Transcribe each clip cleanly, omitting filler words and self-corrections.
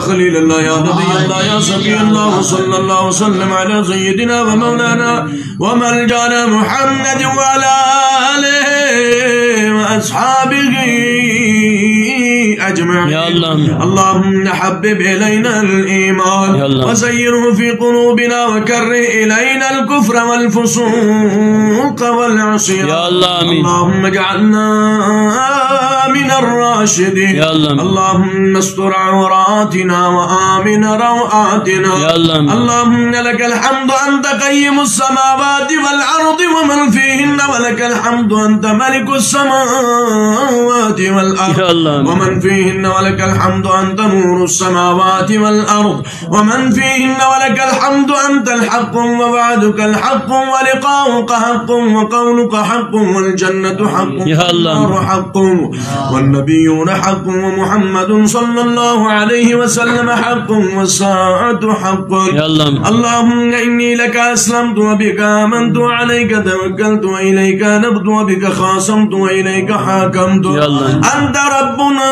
خليل الله يا نبي الله يا صفي الله وصلى الله وسلم على سيدنا ومولانا وملجانا محمد وعلى آله وأصحابه أجمعين. يا الله اللهم حبب إلينا الإيمان وزينه في قلوبنا وكره إلينا الكفر والفسوق والعصيان. يا الله آمين. اللهم اجعلنا من الراشدين. يا الله اللهم استر عوراتنا وآمن روآتنا. يا الله اللهم لك الحمد أنت قيم السماوات والأرض ومن فيهن ولك الحمد أنت ملك السماوات والأرض يا الله ومن فيهن ولك الحمد أنت نور السماوات والأرض ومن فيهن ولك الحمد أنت الحق ووعدك الحق ولقاؤك حق وقولك حق والجنة حق يا الله والنار حق والنبيون حق ومحمد صلى الله عليه وسلم حق والساعة حق. يا الله اللهم إني لك أسلمت وبك آمنت وعليك توكلت وإليك نبت وبك خاصمت وإليك حاكمت. يا الله أنت ربنا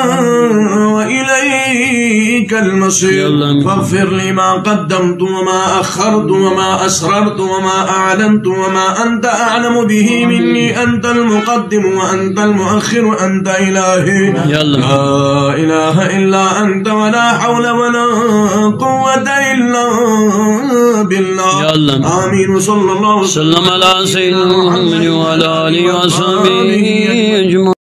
وإليك المصير. فاغفر لي ما قدمت وما أخرت وما أسررت وما أعلنت وما أنت أعلم به مني. أنت المقدم وأنت المؤخر وأنت إلهي لا إله إلا أنت ولا حول ولا قوة إلا بالله. آمين. وصلى الله وسلم على سيدنا محمد وعلى آله وصحبه أجمعين.